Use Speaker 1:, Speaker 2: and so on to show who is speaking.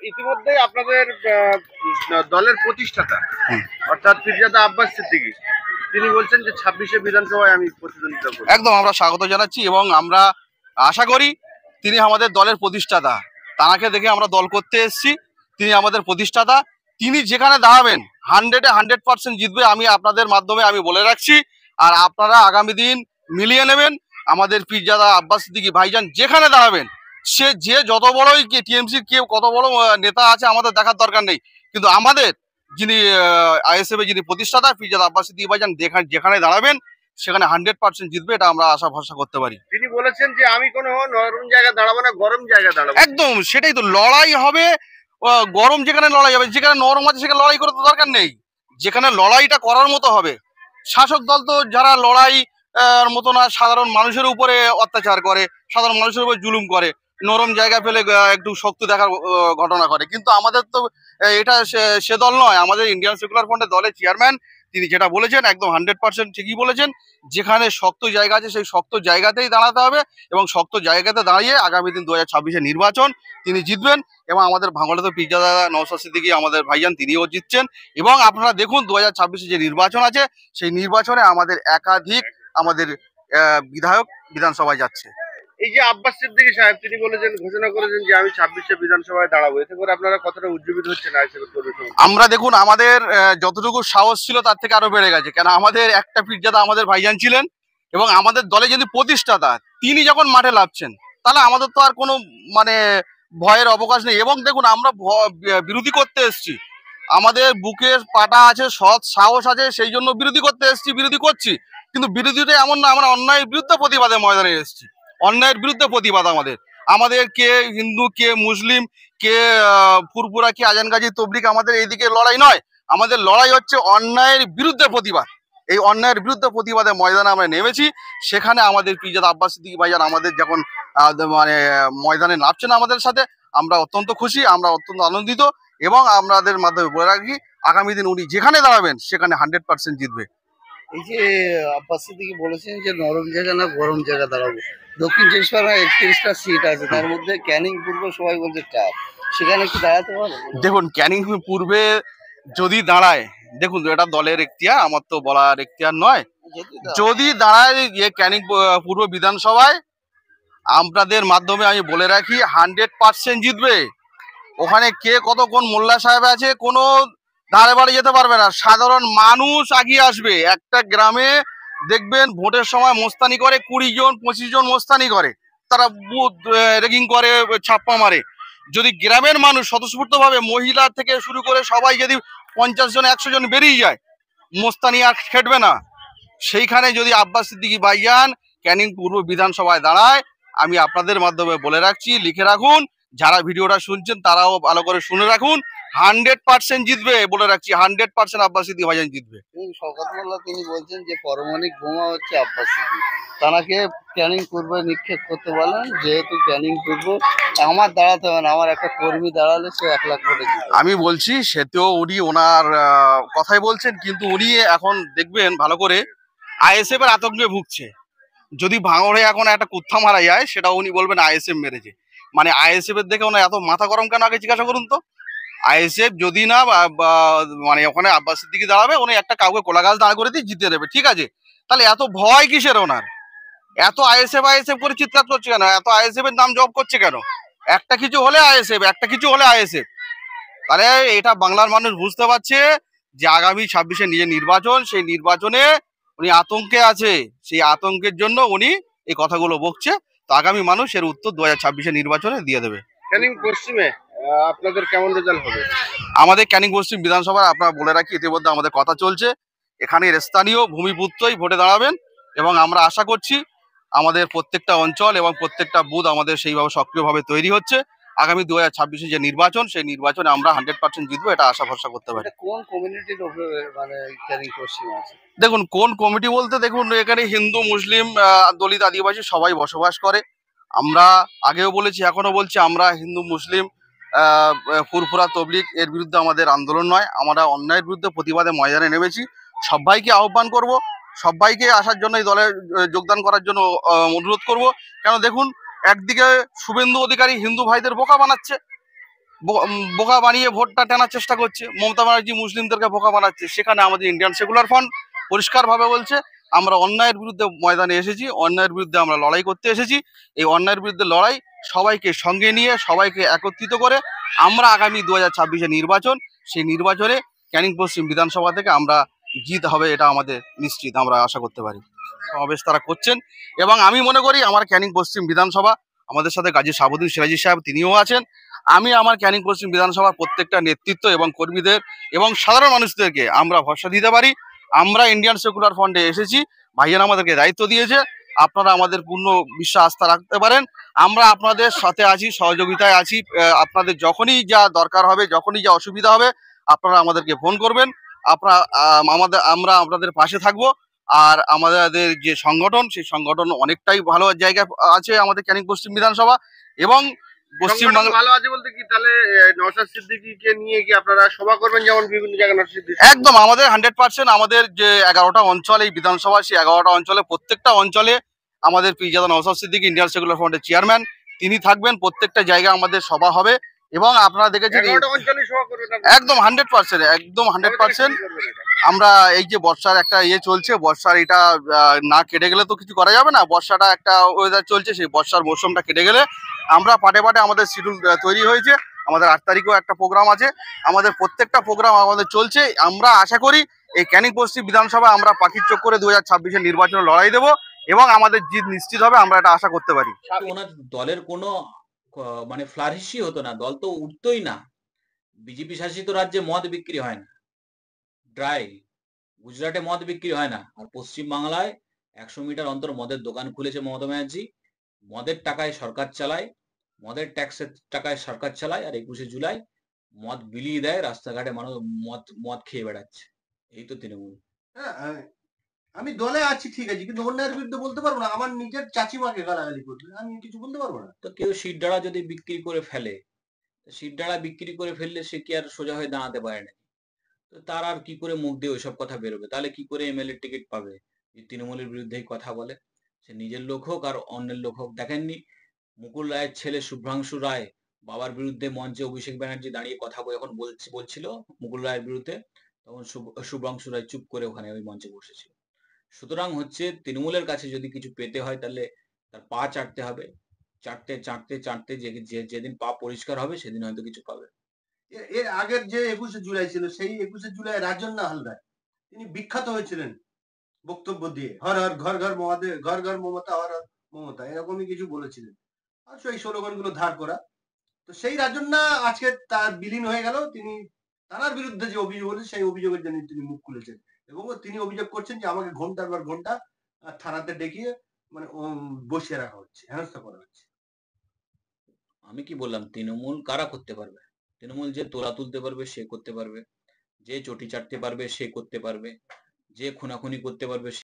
Speaker 1: ইতিমধ্যে আপনাদের দলের প্রতিষ্ঠাতা অর্থাৎ পীরজাদা আব্বাস সিদ্দিকী তিনি বলছেন যে 26শে বিধানসভায় আমি প্রতিদ্বন্দ্বিতা করব।
Speaker 2: একদম আমরা স্বাগত জানাচ্ছি এবং আমরা আশা করি তিনি আমাদের দলের প্রতিষ্ঠাতা, তাকে দেখে আমরা দল করতে এসেছি। তিনি আমাদের প্রতিষ্ঠাতা, তিনি যেখানে দাঁড়াবেন 100% জিতবে, আমি আপনাদের মাধ্যমে আমি বলে রাখছি। আর আপনারা আগামী দিন মিলিয়ে নেবেন, আমাদের পীরজাদা আব্বাস সিদ্দিকী ভাইজান যেখানে দাঁড়াবেন, সে যে যত বড়ই টিএমসির কেউ কত বড় নেতা আছে আমাদের দেখার দরকার নেই, কিন্তু আমাদের যিনি আইএসএফ এর যিনি প্রতিষ্ঠাতা পীরজাদা আব্বাস সিদ্দিকী ভাইজান যেখানে দাঁড়াবেন সেখানে 100% জিতবে, এটা আমরা আশা ভরসা করতে পারি।
Speaker 1: তিনি বলেছেন যে আমি কোনো নরম জায়গায় দাঁড়াবো না, গরম জায়গায় দাঁড়াবো।
Speaker 2: একদম সেটাই তো, লড়াই হবে, গরম যেখানে লড়াই হবে, যেখানে নরম আছে সেখানে লড়াই করার তো দরকার নেই, যেখানে লড়াইটা করার মতো হবে। শাসক দল তো যারা লড়াই মতো না, সাধারণ মানুষের উপরে অত্যাচার করে, সাধারণ মানুষের উপরে জুলুম করে, নরম জায়গা ফেলে একটু শক্তি দেখার ঘটনা করে। কিন্তু আমাদের তো এটা সে দল নয়। আমাদের ইন্ডিয়ান সেকুলার ফ্রন্টের দলের চেয়ারম্যান তিনি যেটা বলেছেন একদম 100% ঠিকই বলেছেন। যেখানে শক্ত জায়গা আছে সেই শক্ত জায়গাতেই দাঁড়াতে হবে এবং শক্ত জায়গাতে দাঁড়িয়ে আগামী দিন 2026-এ নির্বাচন তিনি জিতবেন। এবং আমাদের ভাঙড়ে তো পীরজাদা নওশাদ সিদ্দিকী আমাদের ভাইজান তিনিও জিতছেন। এবং আপনারা দেখুন 2026-এ যে নির্বাচন আছে সেই নির্বাচনে আমাদের একাধিক আমাদের বিধায়ক বিধানসভায় যাচ্ছে।
Speaker 1: এই যে আব্বাস সিদ্দিকী সাহেব তিনি বলেছেন, ঘোষণা করেছেন যে আমি 26শে বিধানসভায় দাঁড়াবো, এতে করে আপনারা কতটা উজ্জীবিত হচ্ছেন?
Speaker 2: আমরা দেখুন আমাদের যতটুকু সাহস ছিল তার থেকে আরো বেড়ে গেছে, কেন আমাদের একটা পীরজাদা আমাদের ভাইজান ছিলেন এবং আমাদের দলে যদি প্রতিষ্ঠাতা তিনি যখন মাঠে নামছেন তাহলে আমাদের তো আর কোনো মানে ভয়ের অবকাশ নেই। এবং দেখুন আমরা বিরোধী করতে এসেছি, আমাদের বুকের পাটা আছে, সৎ সাহস আছে, সেই জন্য বিরোধী করতে এসেছি, বিরোধী করছি। কিন্তু বিরোধীটা এমন না আমরা অন্যায়ের বিরুদ্ধে প্রতিবাদে ময়দানে এসেছি, অন্যায়ের বিরুদ্ধে প্রতিবাদ। আমাদের কে হিন্দু, কে মুসলিম, কে ফুরফুরা, কে আজান গাজী তবলিগ, আমাদের এইদিকে লড়াই নয়। আমাদের লড়াই হচ্ছে অন্যায়ের বিরুদ্ধে প্রতিবাদ। এই অন্যায়ের বিরুদ্ধে প্রতিবাদে ময়দানে আমরা নেমেছি। সেখানে আমাদের পীরজাদা আব্বাস সিদ্দিকী ভাইজান আমাদের যখন মানে ময়দানে নামছেন আমাদের সাথে, আমরা অত্যন্ত খুশি, আমরা অত্যন্ত আনন্দিত। এবং আমাদের মাধ্যমে বলে রাখি আগামী দিন উনি যেখানে দাঁড়াবেন সেখানে 100% জিতবে।
Speaker 3: এই যে আব্বাস সিদ্দিকী বলেছেন যে নরম জায়গা না গরম জায়গা দাঁড়াবো, দক্ষিণ চব্বিশ পরগনায় 31টা সিট আছে, তার মধ্যে ক্যানিং পূর্ব সবাই বলছে টাফ, সেখানে কি দাঁড়াতে পারবে?
Speaker 2: দেখুন ক্যানিং পূর্বে যদি দাঁড়ায়, দেখুন এটা দলের এখতিয়ার, আমার তো বলার এখতিয়ার নয়। যদি দাঁড়ায় ক্যানিং পূর্ব বিধানসভায়, আপনাদের মাধ্যমে আমি বলে রাখি 100% জিতবে। ওখানে কে কত কোন মোল্লা সাহেব আছে কোনো ধারে বাড়ি যেতে পারবে না, সাধারণ মানুষ আগিয়ে আসবে। একটা গ্রামে দেখবেন ভোটের সময় মোস্তানি করে 20 জন 25 জন মোস্তানি করে, তারা বুথ রেগিং করে, ছাপ্পা মারে। যদি গ্রামের মানুষ স্বতঃস্ফূর্তভাবে মহিলা থেকে শুরু করে সবাই যদি 50 জন 100 জন বেরিয়ে যায়, মোস্তানি আর খেটবে না। সেইখানে যদি আব্বাস সিদ্দিকী ভাইজান ক্যানিং পূর্ব বিধানসভায় দাঁড়ায়, আমি আপনাদের মাধ্যমে বলে রাখছি, লিখে রাখুন, যারা ভিডিওটা শুনছেন তারাও ভালো করে শুনে রাখুন, 100% জিতবে বলে রাখছি, 100% আব্বাস সিদ্দিকী ভাইজান জিতবে।
Speaker 3: শওকত মোল্লা তিনি বলছেন যে পারমাণবিক বোমা হচ্ছে আব্বাস সিদ্দিকী, তাকে ক্যানিং পূর্বে নিক্ষেপ করতে বলেন, যেহেতু ক্যানিং পূর্ব আমার দাঁড়াতে হবে না, আমার একটা কর্মী দাঁড়ালে সে 1 লাখ ভোটে জিতবে।
Speaker 2: আমি বলছি সে তো উনি ওনার কথাই বলছেন, কিন্তু উনি এখন দেখবেন ভালো করে আইএসএফ এর আতঙ্কে ভুগছে। যদি ভাঙড়ে এখন একটা কুত্থা মারা যায় সেটা উনি বলবেন আইএসএফ মেরেছে। মানে আইএসএফ এর দেখে ওনার এত মাথা গরম কেন, আগে জিজ্ঞাসা করুন তো। আইএসএফ যদি না মানে ওখানে আব্বাস সিদ্দিকী দাঁড়াবে, উনি একটা কাউকে কোলাগাছ দাঁড় করে দিয়ে জিতে দেবে, ঠিক আছে? তাহলে এত ভয় কিসের ওনার? এত আইএসএফ আইএসএফ করে চিৎকার করছে কেন? এত আইএসএফ এর নাম জপ করছে কেন? একটা কিছু হলে আইএসএফ, একটা কিছু হলে আইএসএফ। তাহলে এটা বাংলার মানুষ বুঝতে পারছে যে আগামী 26-এ নিজের নির্বাচন, সেই নির্বাচনে উনি আতঙ্কে আছে, সেই আতঙ্কের জন্য উনি এই কথাগুলো বকছে। তো আগামী মানুষ এর উত্তর 2026-এ নির্বাচনে দিয়ে দেবে।
Speaker 1: ক্যানিং পশ্চিমে আপনাদের কেমন রেজাল্ট হবে?
Speaker 2: আমাদের ক্যানিং পশ্চিম বিধানসভায় আপনারা বলে রাখি ইতিমধ্যে আমাদের কথা চলছে, এখানের স্থানীয় ভূমিপুত্রই ভোটে দাঁড়াবেন। এবং আমরা আশা করছি আমাদের প্রত্যেকটা অঞ্চল এবং প্রত্যেকটা বুথ আমাদের সেইভাবে সক্রিয়ভাবে তৈরি হচ্ছে। আগামী 2026-এ যে নির্বাচন, সেই নির্বাচনে আমরা 100% জিতবো, এটা আশা ভরসা করতে পারি।
Speaker 3: কোন কমিউনিটির উপরে মানে ক্যানিং পশ্চিম আছে?
Speaker 2: দেখুন কোন কমিটি বলতে, দেখুন এখানে হিন্দু, মুসলিম, দলিত, আদিবাসী সবাই বসবাস করে। আমরা আগেও বলেছি, এখনো বলছি, আমরা হিন্দু, মুসলিম, ফুরফুরা, তবলিগ এর বিরুদ্ধে আমাদের আন্দোলন নয়, আমরা অন্যায়ের বিরুদ্ধে প্রতিবাদে ময়দানে নেমেছি। সবাইকে আহ্বান করব, সবাইকে আসার জন্য, এই দলে যোগদান করার জন্য অনুরোধ করব। কেন দেখুন একদিকে শুভেন্দু অধিকারী হিন্দু ভাইদের বোকা বানাচ্ছে, বোকা বানিয়ে ভোটটা টানার চেষ্টা করছে। মমতা ব্যানার্জি মুসলিমদেরকে বোকা বানাচ্ছে। সেখানে আমাদের ইন্ডিয়ান সেকুলার ফ্রন্ট পরিষ্কারভাবে বলছে আমরা অন্যায়ের বিরুদ্ধে ময়দানে এসেছি, অন্যায়ের বিরুদ্ধে আমরা লড়াই করতে এসেছি। এই অন্যায়ের বিরুদ্ধে লড়াই সবাইকে সঙ্গে নিয়ে, সবাইকে একত্রিত করে আমরা আগামী 2026-এ নির্বাচন, সেই নির্বাচনে ক্যানিং পশ্চিম বিধানসভা থেকে আমরা জিত হবে, এটা আমাদের নিশ্চিত, আমরা আশা করতে পারি। সমাবেশ তারা করছেন এবং আমি মনে করি আমার ক্যানিং পশ্চিম বিধানসভা, আমাদের সাথে গাজী শাহাবুদ্দিন সিরাজি সাহেব তিনিও আছেন। আমি আমার ক্যানিং পশ্চিম বিধানসভার প্রত্যেকটা নেতৃত্ব এবং কর্মীদের এবং সাধারণ মানুষদেরকে আমরা ভরসা দিতে পারি। আমরা ইন্ডিয়ান সেকুলার ফ্রন্টে এসেছি, ভাইয়ান আমাদেরকে দায়িত্ব দিয়েছে, আপনারা আমাদের পূর্ণ বিশ্বাস আস্থা রাখতে পারেন। আমরা আপনাদের সাথে আছি, সহযোগিতায় আছি। আপনাদের যখনই যা দরকার হবে, যখনই যা অসুবিধা হবে, আপনারা আমাদেরকে ফোন করবেন। আমরা আপনাদের পাশে থাকবো। আর আমাদের যে সংগঠন, সেই সংগঠন অনেকটাই ভালো জায়গায় আছে আমাদের ক্যানিং পশ্চিম বিধানসভা এবং
Speaker 1: সংগঠন
Speaker 2: পশ্চিমবাংলা।
Speaker 1: ভালো আছে বলতে কি তাহলে নওশাদ সিদ্দিকীকে নিয়ে কি আপনারা সভা করবেন, যেমন বিভিন্ন জায়গায় নওশাদ সিদ্দিকী?
Speaker 2: একদম আমাদের 100% আমাদের যে 11টা অঞ্চল এই বিধানসভা, সেই 11টা অঞ্চলে প্রত্যেকটা অঞ্চলে আমাদের পীরজাদা নওশাদ সিদ্দিকী ইন্ডিয়ান সেকুলার ফ্রন্টের চেয়ারম্যান তিনি থাকবেন। প্রত্যেকটা জায়গায় আমাদের সভা হবে এবং আপনারা দেখেছেন
Speaker 1: 11টা অঞ্চলে সভা করবেন আপনারা?
Speaker 2: একদম 100%, একদম 100%। আমরা এই যে বর্ষার একটা চলছে, বর্ষার এটা না কেটে গেলে তো কিছু করা যাবে না। বর্ষাটা একটা ওয়েদার চলছে, সেই বর্ষার মৌসুমটা কেটে গেলে আমরা পাটে পাটে আমাদের শিডিউল তৈরি হয়েছে। আমাদের 8 তারিখেও একটা প্রোগ্রাম আছে, আমাদের প্রত্যেকটা প্রোগ্রাম আমাদের চলছে। আমরা আশা করি এই ক্যানিং পশ্চিম বিধানসভায় আমরা পাখির চোখ করে 2026-এর নির্বাচনে লড়াই দেবো এবং আমাদের জিত নিশ্চিত হবে, আমরা এটা আশা করতে পারি।
Speaker 4: ওনার দলের কোনো মানে ফ্লারিশই হতো না, দল তো উঠতোই না। বিজেপি শাসিত রাজ্যে মদ বিক্রি হয় না, ড্রাই। গুজরাটে মদ বিক্রি হয় না, আর পশ্চিম বাংলায় 100 মিটার অন্তর মদের দোকান খুলেছে মমতা ব্যানার্জি। মদের টাকায় সরকার চালায়, মদের ট্যাক্সের টাকায় সরকার চালায়, আর 21শে জুলাই মদ বিলিয়ে দেয়, রাস্তাঘাটে মানুষ মদ মদ খেয়ে বেড়াচ্ছে। এই তো তৃণমূল।
Speaker 5: হ্যাঁ, আমি দলে আছি ঠিক আছে, কিন্তু অন্যের বিরুদ্ধে বলতে পারবো না। আমার নিজের চাচিমাকে গালাগালি করবে, আমি কিছু বলতে পারবো না।
Speaker 4: তো কেউ শিরডাড়া যদি বিক্রি করে ফেলে, শিরডাড়া বিক্রি করে ফেললে সে কি আর সোজা হয়ে দাঁড়াতে পারে না? তো তার আর কি করে মুখ দিয়ে ওইসব কথা বেরোবে? তাহলে কি করে এমএলএ টিকিট পাবে? যে তৃণমূলের বিরুদ্ধেই কথা বলে, সে নিজের লোক হোক আর অন্যের লোক হোক। দেখেননি মুকুল রায়ের ছেলে শুভ্রাংশু রায় বাবার বিরুদ্ধে মঞ্চে অভিষেক ব্যানার্জি দাঁড়িয়ে কথা যখন বলছিল মুকুল রায়ের বিরুদ্ধে, তখন শুভ্রাংশু রায় চুপ করে ওখানে ওই মঞ্চে বসেছিল। সুতরাং হচ্ছে তৃণমূলের কাছে যদি কিছু পেতে হয় তাহলে তার পা চাটতে হবে। চাটতে চাটতে চাটতে যেদিন পা পরিষ্কার হবে সেদিন হয়তো কিছু পাবে।
Speaker 5: এর আগের যে 21শে জুলাই ছিল, সেই 21শে জুলাই রাজন্না হালদার তিনি বিখ্যাত হয়েছিলেন বক্তব্য দিয়ে, হর হর ঘর ঘর মমতা, ঘর ঘর মমতা, হর হর মমতা, এরকমই কিছু বলেছিলেন। আর সেই স্লোগান গুলো ধার করা। তো সেই রাজন্না আজকে তার বিলীন হয়ে গেল। তিনি তার বিরুদ্ধে যে অভিযোগ হয়েছে সেই অভিযোগের জন্য তিনি মুখ খুলেছেন এবং তিনি অভিযোগ করছেন যে আমাকে ঘন্টার পর ঘন্টা থানাতে ডেকিয়ে মানে বসিয়ে রাখা হচ্ছে, হেনস্থা করা হচ্ছে।
Speaker 4: আমি কি বললাম তৃণমূল কারা করতে পারবে? তৃণমূল যে তোলা তুলতে পারবে সে করতে পারবে, যে চটি চাটতে পারবে সে করতে পারবে, যে খুনাখুনি করতে পারবে